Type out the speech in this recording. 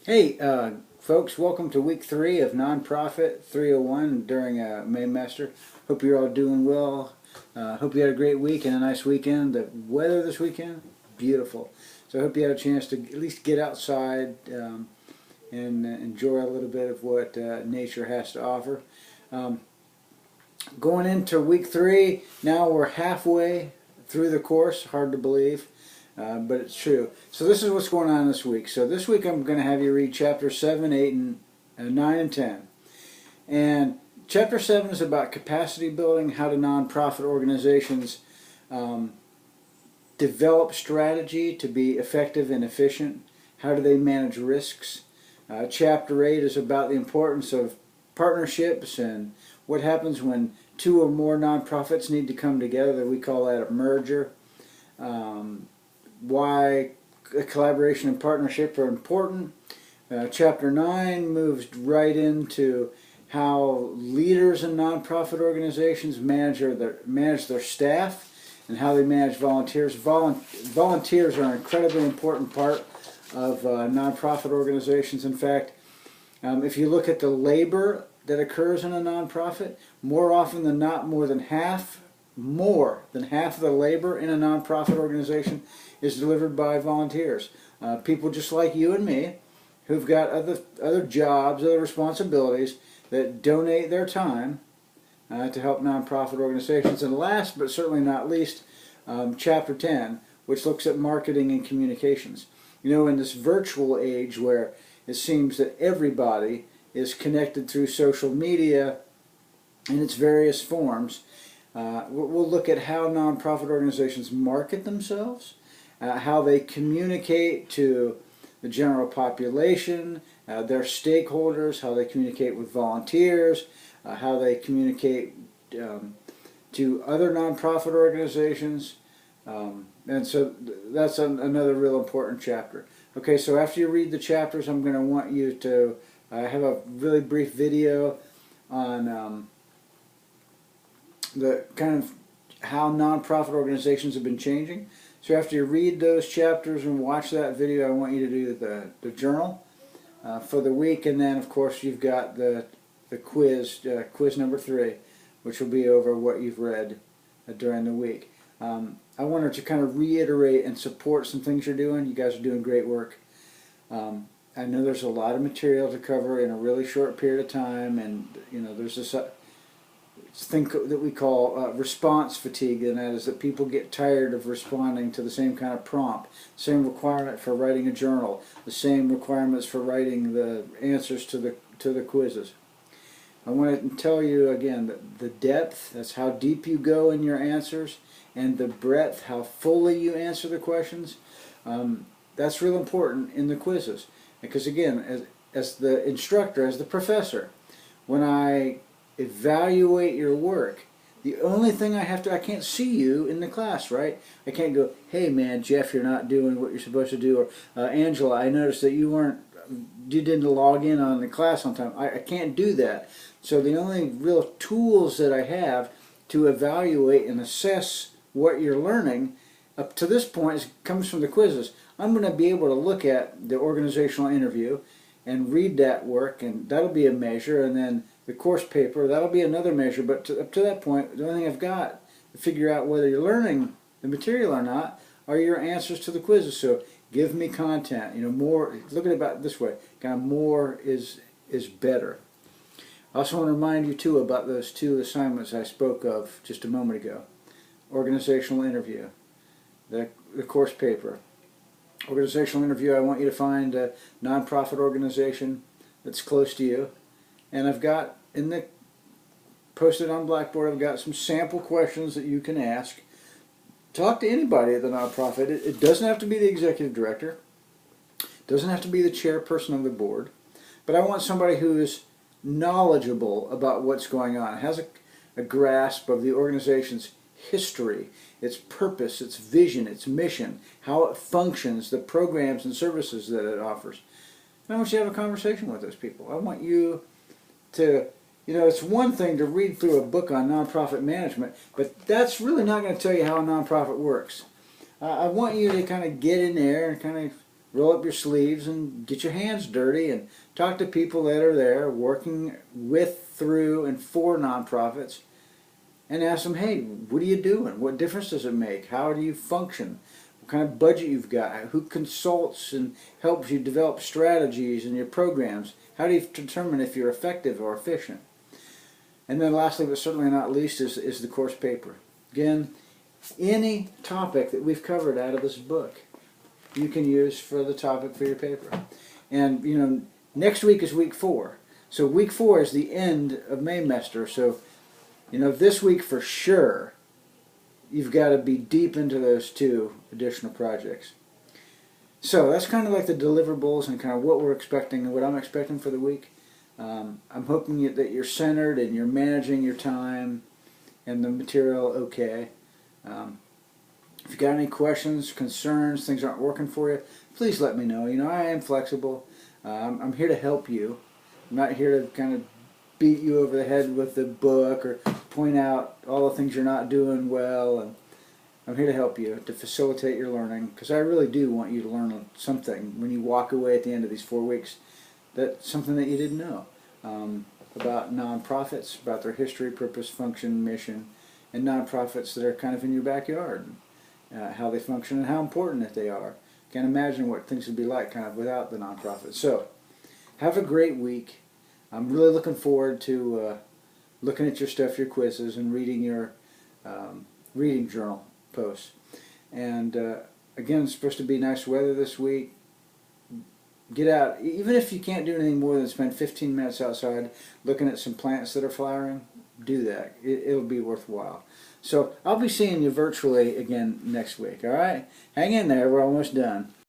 Hey, folks, welcome to week 3 of Nonprofit 301 during May Master. Hope you're all doing well. Hope you had a great week and a nice weekend. The weather this weekend, beautiful. So I hope you had a chance to at least get outside and enjoy a little bit of what nature has to offer. Going into week 3, now we're halfway through the course, hard to believe. But it's true. So this is what's going on this week. So this week I'm going to have you read chapter 7, 8, and 9 and 10. And chapter 7 is about capacity building, how do nonprofit organizations develop strategy to be effective and efficient, how do they manage risks. Chapter 8 is about the importance of partnerships and what happens when 2 or more nonprofits need to come together. We call that a merger. Why collaboration and partnership are important. Chapter 9 moves right into how leaders in nonprofit organizations manage their staff and how they manage volunteers. Volunteers are an incredibly important part of nonprofit organizations. In fact, if you look at the labor that occurs in a nonprofit, more often than not, more than half of the labor in a nonprofit organization is delivered by volunteers. People just like you and me who've got other jobs, other responsibilities that donate their time to help nonprofit organizations. And last but certainly not least, chapter 10, which looks at marketing and communications. You know, in this virtual age where it seems that everybody is connected through social media in its various forms, we'll look at how nonprofit organizations market themselves, how they communicate to the general population, their stakeholders, how they communicate with volunteers, how they communicate to other nonprofit organizations. And so that's another real important chapter. Okay, so after you read the chapters, I'm going to want you to have a really brief video on the kind of how nonprofit organizations have been changing. So after you read those chapters and watch that video, I want you to do the journal for the week, and then of course you've got the quiz number 3, which will be over what you've read during the week. I wanted to kind of reiterate and support some things you're doing. You guys are doing great work. I know there's a lot of material to cover in a really short period of time, and you know there's this thing that we call response fatigue, and that is that people get tired of responding to the same kind of prompt, same requirement for writing a journal, the same requirements for writing the answers to the quizzes. I want to tell you again that the depth, that's how deep you go in your answers, and the breadth, how fully you answer the questions, that's real important in the quizzes. Because again, as the instructor, as the professor, when I evaluate your work, the only thing I can't see you in the class, right? I can't go, hey man, Jeff, you're not doing what you're supposed to do, or Angela, I noticed that you didn't log in on the class on time. I can't do that. So the only real tools that I have to evaluate and assess what you're learning up to this point comes from the quizzes. I'm going to be able to look at the organizational interview and read that work, and that'll be a measure, and then the course paper, that'll be another measure. But up to that point, the only thing I've got to figure out whether you're learning the material or not are your answers to the quizzes. So give me content. You know, more. Look at it about this way. Kind of more is better. I also want to remind you too about those 2 assignments I spoke of just a moment ago. Organizational interview, the course paper. Organizational interview, I want you to find a nonprofit organization that's close to you. And I've got posted on Blackboard, I've got some sample questions that you can ask. Talk to anybody at the nonprofit. It doesn't have to be the executive director. It doesn't have to be the chairperson of the board. But I want somebody who is knowledgeable about what's going on, has a grasp of the organization's history, its purpose, its vision, its mission, how it functions, the programs and services that it offers. And I want you to have a conversation with those people. I want you to, you know, it's one thing to read through a book on nonprofit management, but that's really not going to tell you how a nonprofit works. I want you to kind of get in there and kind of roll up your sleeves and get your hands dirty and talk to people that are there working with, through, and for nonprofits, and ask them, hey, what are you doing? What difference does it make? How do you function? What kind of budget you've got? Who consults and helps you develop strategies in your programs? How do you determine if you're effective or efficient? And then lastly, but certainly not least, is the course paper. Again, any topic that we've covered out of this book, you can use for the topic for your paper. And, you know, next week is week 4. So week 4 is the end of Maymester. So, you know, this week for sure, you've got to be deep into those 2 additional projects. So that's kind of like the deliverables and kind of what we're expecting and what I'm expecting for the week. I'm hoping that you're centered and you're managing your time and the material okay. If you've got any questions, concerns, things aren't working for you, please let me know. You know, I am flexible. I'm here to help you. I'm not here to kind of beat you over the head with the book or point out all the things you're not doing well. And I'm here to help you, to facilitate your learning, because I really do want you to learn something when you walk away at the end of these 4 weeks. That's something that you didn't know about nonprofits, about their history, purpose, function, mission, and nonprofits that are kind of in your backyard, how they function and how important that they are. Can't imagine what things would be like kind of without the nonprofit. So, have a great week. I'm really looking forward to looking at your stuff, your quizzes, and reading your reading journal posts. And again, it's supposed to be nice weather this week. Get out, even if you can't do anything more than spend 15 minutes outside looking at some plants that are flowering, do that. It'll be worthwhile. So I'll be seeing you virtually again next week, all right? Hang in there, we're almost done.